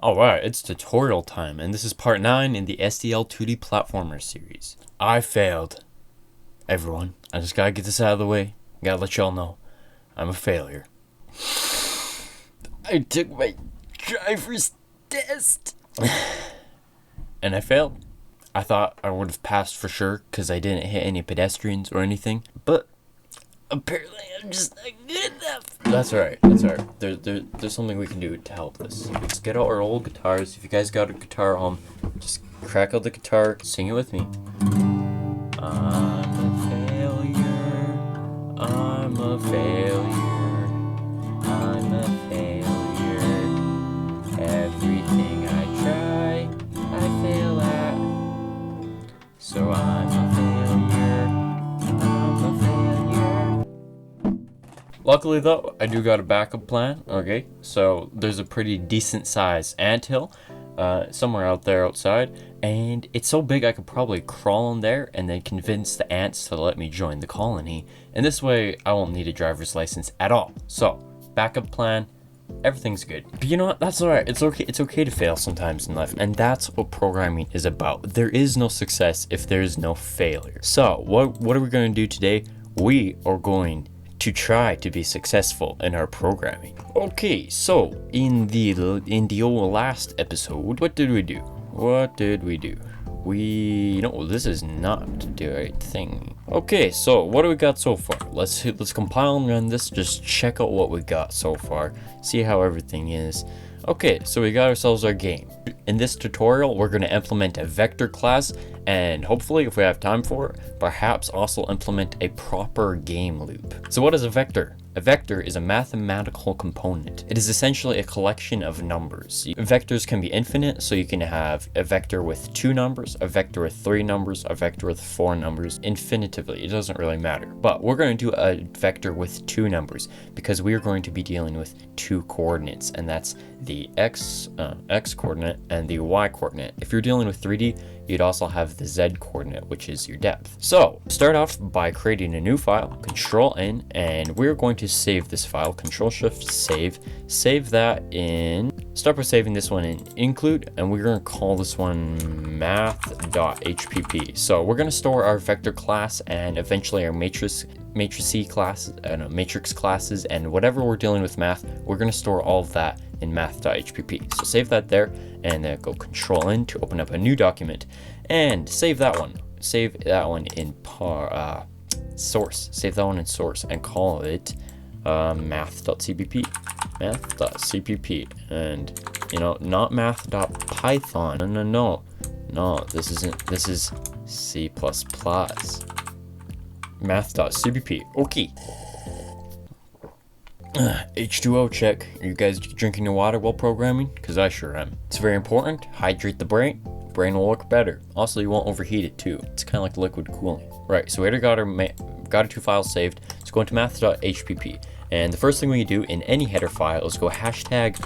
Alright, it's tutorial time, and this is part 9 in the SDL2 platformer series. I failed. Everyone, I just gotta get this out of the way. Gotta let y'all know, I'm a failure. I took my driver's test. And I failed. I thought I would have passed for sure, because I didn't hit any pedestrians or anything, but apparently I'm just not good enough. That's alright, that's alright. There's something we can do to help this. Let's get out our old guitars. If you guys got a guitar home, just crack out the guitar, sing it with me. I'm a failure, I'm a failure, I'm a failure. Everything I try, I fail at. So I'm a failure, I'm a failure. Luckily though, I do got a backup plan, okay? So there's a pretty decent size anthill somewhere out there outside, and it's so big I could probably crawl in there and then convince the ants to let me join the colony, and this way I won't need a driver's license at all. So, backup plan, everything's good. But you know what, that's alright. It's okay to fail sometimes in life, and that's what programming is about. There is no success if there is no failure. So what are we going to do today? We are going to try to be successful in our programming. Okay, so in the last episode, what did we do? No, this is not the right thing. Okay, so what do we got so far? Let's compile and run this, just check out what we got so far, see how everything is. Okay, so we got ourselves our game. In this tutorial, we're going to implement a vector class, and hopefully, if we have time for it, perhaps also implement a proper game loop. So what is a vector? A vector is a mathematical component. It is essentially a collection of numbers. Vectors can be infinite, so you can have a vector with 2 numbers, a vector with 3 numbers, a vector with 4 numbers, infinitively. It doesn't really matter. But we're going to do a vector with 2 numbers because we are going to be dealing with 2 coordinates, and that's the x coordinate and the y coordinate. If you're dealing with 3D, you'd also have the z coordinate, which is your depth. So start off by creating a new file, Control N, and we're going to save this file, Control Shift save that in, start by saving this one in include, and we're going to call this one math.hpp. So we're going to store our vector class and eventually our matrix classes, and whatever we're dealing with math, we're going to store all of that in math.hpp. So save that there, and then go Control N to open up a new document, and save that one in source. Save that one in source and call it math.cpp, and not math.python. No, this is C++. Math.cpp. Okay. H2O check. Are you guys drinking your water while programming? Because I sure am. It's very important. Hydrate the brain. Brain will work better. Also, you won't overheat it too. It's kind of like liquid cooling. Right, so we already got our 2 files saved. Let's go into math.hpp. And the first thing we do in any header file is go hashtag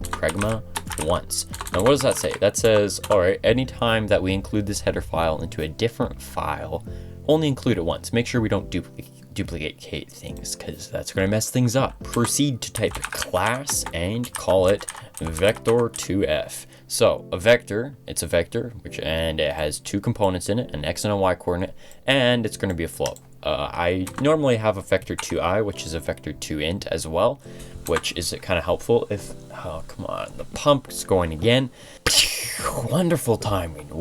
pragma once. Now what does that say? That says, alright, anytime that we include this header file into a different file, only include it once. Make sure we don't duplicate things, because that's going to mess things up. Proceed to type class and call it Vector2f. So a vector, it's a vector, and it has 2 components in it, an x and a y coordinate, and it's going to be a float. I normally have a vector2i, which is a vector2 int as well, which is kind of helpful if, oh come on, the pump's going again. Wonderful timing.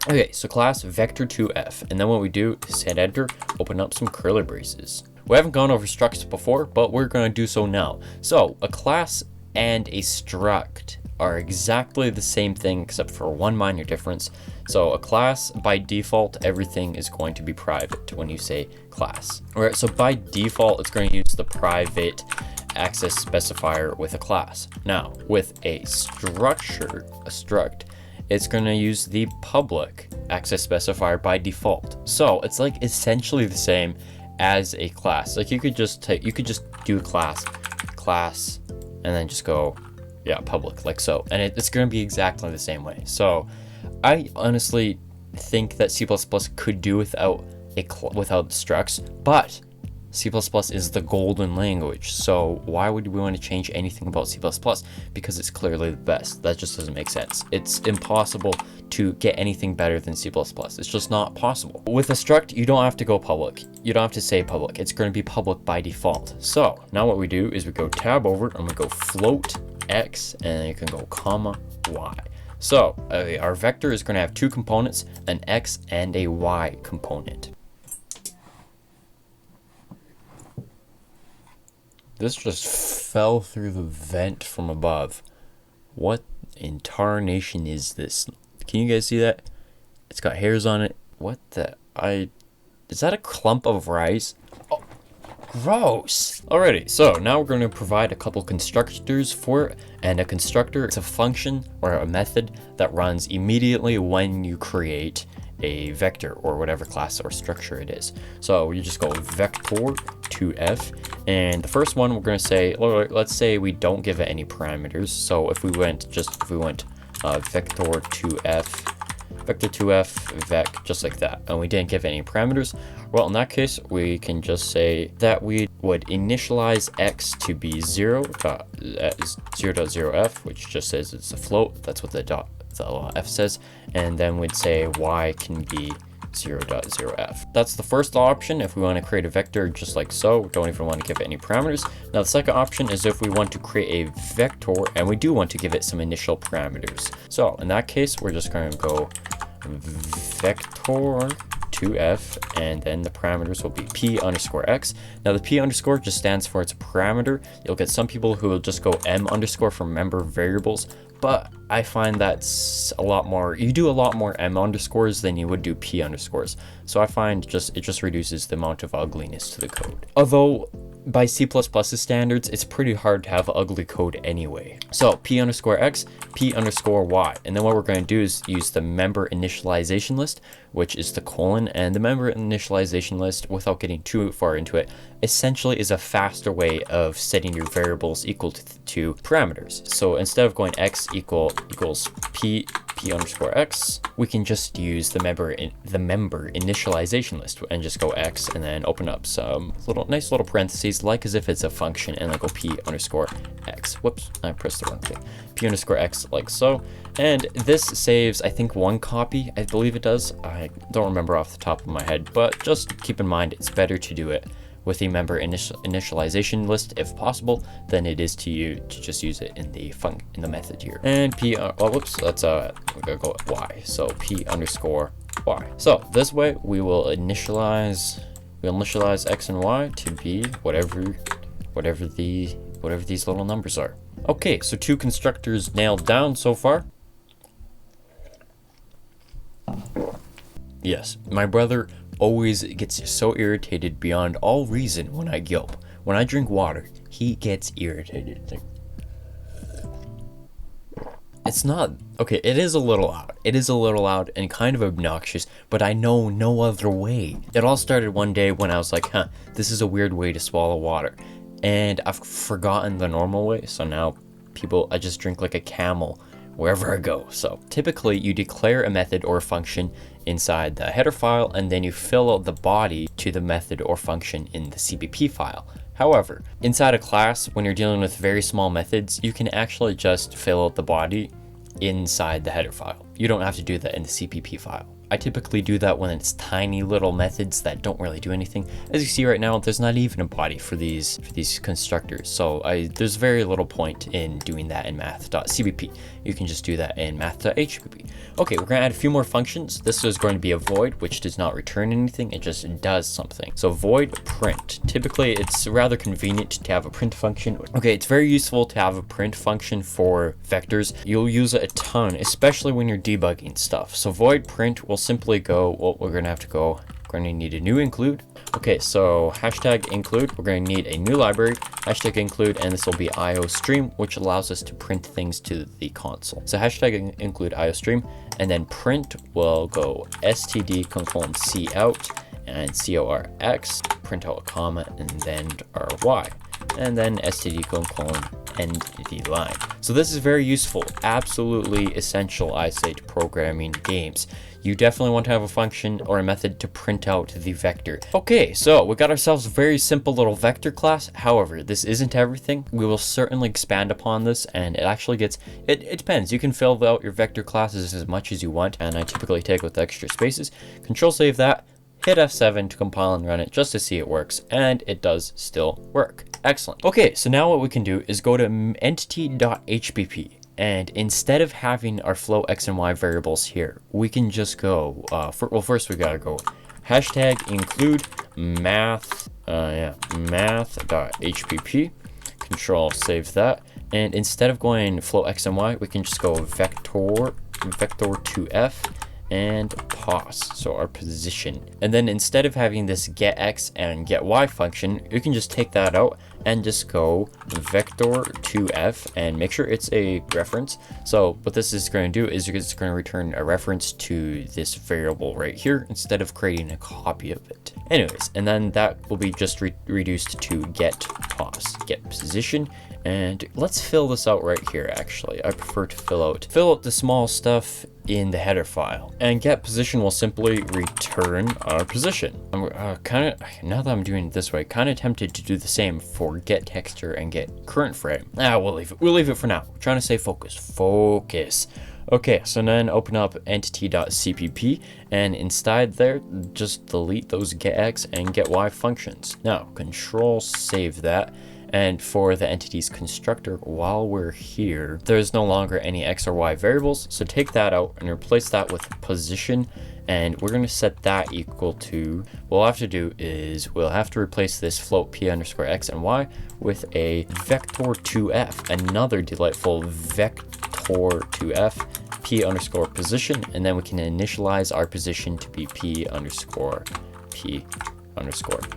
Okay, so class Vector2f, and then what we do is hit enter, open up some curly braces. We haven't gone over structs before, but we're going to do so now. So a class and a struct are exactly the same thing except for one minor difference. So a class, by default, everything is going to be private when you say class. Alright, so by default, it's going to use the private access specifier with a class. Now, with a struct, it's going to use the public access specifier by default. So it's like essentially the same as a class. Like you could just do a class, and then just go, yeah, public, like so, and it's going to be exactly the same way. So I honestly think that C++ could do without structs, but C++ is the golden language, so why would we want to change anything about C++? Because it's clearly the best. That just doesn't make sense. It's impossible to get anything better than C++. It's just not possible. With a struct, you don't have to go public. You don't have to say public. It's going to be public by default. So now what we do is we go tab over and we go float x, and then you can go comma y. So our vector is going to have two components, an x and a y component. This just fell through the vent from above. What in tarnation is this? Can you guys see that? It's got hairs on it. What the? Is that a clump of rice? Oh, gross. Alrighty, so now we're going to provide a couple constructors for it. And a constructor is a function or a method that runs immediately when you create a vector or whatever class or structure it is. So you just go Vector2f, and the first one we're going to say, let's say we don't give it any parameters. So if we went Vector2f vec, just like that, and we didn't give any parameters, well, in that case we can just say that we would initialize x to be 0.0f, which just says it's a float. That's what the f says, and then we'd say y can be 0.0f. That's the first option if we want to create a vector just like so. We don't even want to give it any parameters. Now the second option is if we want to create a vector and we do want to give it some initial parameters. So in that case, we're just going to go Vector2f, and then the parameters will be p_x. Now the p_ just stands for it's a parameter. You'll get some people who will just go m_ for member variables, but I find that's a lot more, you do a lot more m_ than you would do p_. So I find it just reduces the amount of ugliness to the code. Although by C++'s standards, it's pretty hard to have ugly code anyway. So p_x, p_y. And then what we're going to do is use the member initialization list, which is the colon, and the member initialization list, without getting too far into it, essentially is a faster way of setting your variables equal to parameters. So instead of going x equals p_x, we can just use the member initialization list and just go x, and then open up some nice little parentheses, like as if it's a function, and then go p_x. Whoops, I pressed the wrong thing. p_x, like so. And this saves, I think, one copy. I believe it does. I don't remember off the top of my head, but just keep in mind it's better to do it with the member initialization list if possible than it is to just use it in the method here. And whoops, let's we're gonna go with y. So p_y. So this way we will initialize x and y to be whatever these little numbers are. Okay, so two constructors nailed down so far. Yes, my brother always gets so irritated beyond all reason when I gulp. When I drink water, he gets irritated. It's not, okay, it is a little loud. It is a little loud and kind of obnoxious, but I know no other way. It all started one day when I was like, this is a weird way to swallow water. And I've forgotten the normal way, so now I just drink like a camel wherever I go. So typically you declare a method or function inside the header file, and then you fill out the body to the method or function in the CPP file. However, inside a class, when you're dealing with very small methods, you can actually just fill out the body inside the header file. You don't have to do that in the CPP file. I typically do that when it's tiny little methods that don't really do anything. As you see right now, there's not even a body for these constructors. So there's very little point in doing that in math.cpp. You can just do that in math.hpp. Okay, we're gonna add a few more functions. This is going to be a void, which does not return anything. It just does something. So void print. Typically, it's rather convenient to have a print function. Okay, it's very useful to have a print function for vectors. You'll use it a ton, especially when you're debugging stuff. So void print will simply go, well, we're going to need a new include. Okay, so hashtag include, we're going to need a new library, hashtag include, and this will be iostream, which allows us to print things to the console. So hashtag include iostream, and then print will go std cout and corx, print out a comma, and then ry, and then std end the line. So this is very useful, absolutely essential, I say, to programming games. You definitely want to have a function or a method to print out the vector. Okay, so we got ourselves a very simple little vector class. However, this isn't everything. We will certainly expand upon this, and it actually gets, it depends. You can fill out your vector classes as much as you want, and I typically take with extra spaces. Control save that, hit F7 to compile and run it just to see it works, and it does still work. Excellent. Okay, so now what we can do is go to entity.hpp. And instead of having our float x and y variables here, we can just go, first we gotta go hashtag include math.hpp, control save that. And instead of going float x and y, we can just go Vector2f and pos, so our position. And then instead of having this get x and get y function, you can just take that out and just go Vector2f and make sure it's a reference. So what this is going to do is it's going to return a reference to this variable right here instead of creating a copy of it. Anyways, and then that will be just reduced to get pos, get position. And let's fill this out right here. Actually, I prefer to fill out the small stuff in the header file, and get position will simply return our position. I'm now that I'm doing it this way, kind of tempted to do the same for get texture and get current frame. We'll leave it for now. We're trying to say focus. Okay, so then open up entity.cpp, and inside there, just delete those getx and getY functions. Now, control save that. And for the entity's constructor, while we're here, there's no longer any x or y variables. So take that out and replace that with position. And we're going to set that equal to, what we'll have to do is we'll have to replace this float p underscore x and y with a Vector2f, another delightful Vector2f p underscore position. And then we can initialize our position to be p underscore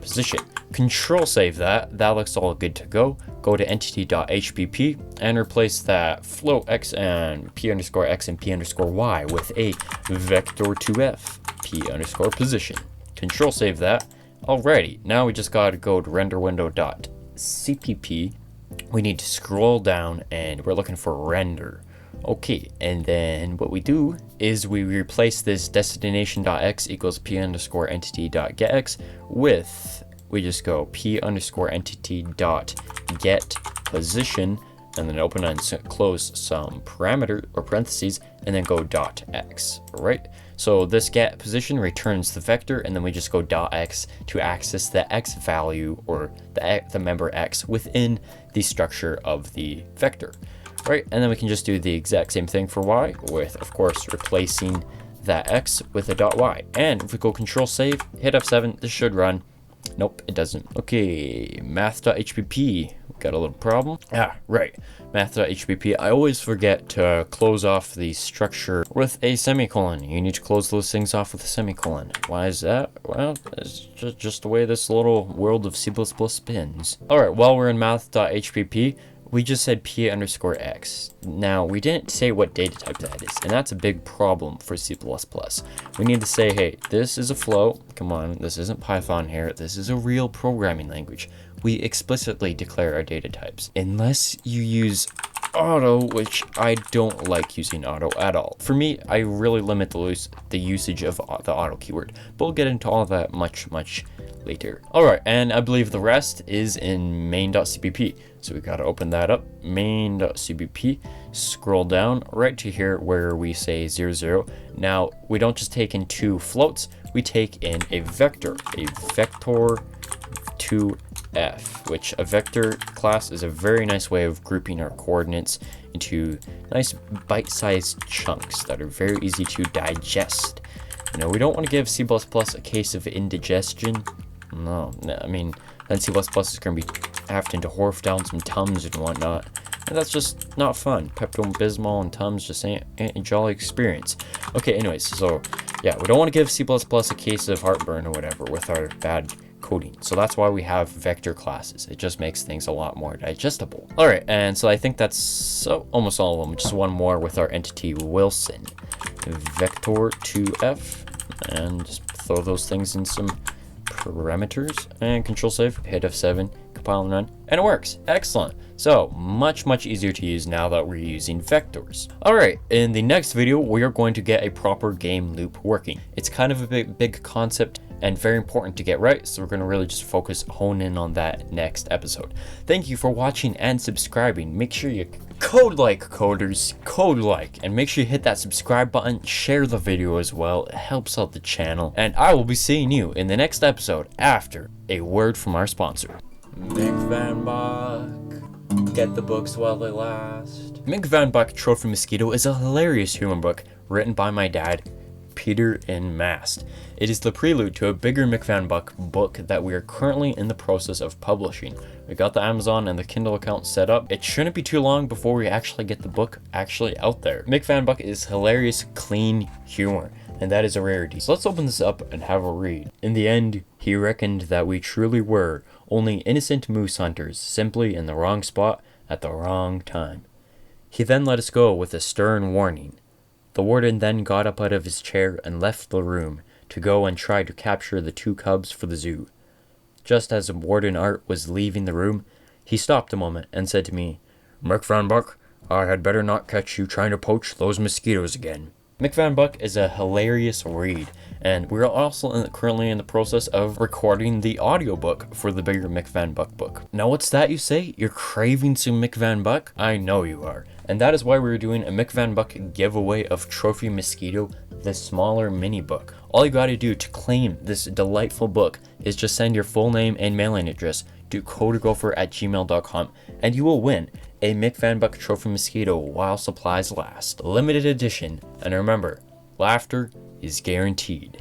position. Control save that. That looks all good to go. Go to entity.hpp and replace that float x and p underscore x and p underscore y with a Vector2f p underscore position. Control save that. Alrighty, now we just gotta go to render window.cpp. We need to scroll down and we're looking for render. Okay, and then what we do is we replace this destination.x equals p underscore entity.getx with, we just go p underscore entity.get position, and then open and close some parameter or parentheses, and then go .x, right? So this get position returns the vector, and then we just go .x to access the x value or the member x within the structure of the vector. Right, and then we can just do the exact same thing for y with, of course, replacing that x with a .y. And if we go control save, hit F7, this should run. Nope, it doesn't. Okay, math.hpp, got a little problem. Right, math.hpp. I always forget to close off the structure with a semicolon. You need to close those things off with a semicolon. Why is that? Well, it's just the way this little world of C++ spins. All right, while we're in math.hpp, we just said p underscore x. Now, we didn't say what data type that is, and that's a big problem for C++. We need to say, hey, this is a float. Come on, this isn't Python here. This is a real programming language. We explicitly declare our data types. Unless you use auto, which I don't like using auto at all. For me, I really limit the usage of the auto keyword, but we'll get into all of that much later. All right, and I believe the rest is in main.cpp. So we got to open that up, main.cpp, scroll down right to here where we say 0, 0. Now, we don't just take in two floats, we take in a vector, Vector2f, which a vector class is a very nice way of grouping our coordinates into nice bite-sized chunks that are very easy to digest. You know, we don't want to give C++ a case of indigestion. No, I mean, then C++ is going to be having to horf down some Tums and whatnot. And that's just not fun. Pepto-Bismol and Tums just ain't a jolly experience. Okay, anyways, so yeah, we don't want to give C++ a case of heartburn or whatever with our bad coding. So that's why we have vector classes. It just makes things a lot more digestible. All right, and so I think that's almost all of them. Just one more with our entity Wilson. Vector2f, and just throw those things in some parameters and control save, hit F7, compile and run, and it works. Excellent. So much easier to use now that we're using vectors. All right, in the next video, we are going to get a proper game loop working. It's kind of a big concept and very important to get right, so we're going to really just hone in on that next episode. Thank you for watching and subscribing. Make sure you code like, coders, code like, and make sure you hit that subscribe button, share the video as well. It helps out the channel, and I will be seeing you in the next episode after a word from our sponsor. McVanBuck, get the books while they last. McVanBuck Trophy Mosquito is a hilarious humor book written by my dad, Peter in Mast. It is the prelude to a bigger McVanBuck book that we are currently in the process of publishing. We got the Amazon and the Kindle account set up. It shouldn't be too long before we actually get the book out there. McVanBuck is hilarious, clean humor, and that is a rarity. So let's open this up and have a read. In the end, he reckoned that we truly were only innocent moose hunters, simply in the wrong spot at the wrong time. He then let us go with a stern warning. The warden then got up out of his chair and left the room to go and try to capture the 2 cubs for the zoo. Just as Warden Art was leaving the room, he stopped a moment and said to me, "McVanBuck, I had better not catch you trying to poach those mosquitoes again." McVanBuck is a hilarious read, and we're also currently in the process of recording the audiobook for the bigger McVanBuck book. Now what's that you say? You're craving some McVanBuck? I know you are. And that is why we're doing a McVanBuck giveaway of Trophy Mosquito, the smaller mini book. All you gotta do to claim this delightful book is just send your full name and mailing address to codergopher@gmail.com, and you will win a McVanBuck Trophy Mosquito while supplies last. Limited edition, and remember, laughter is guaranteed.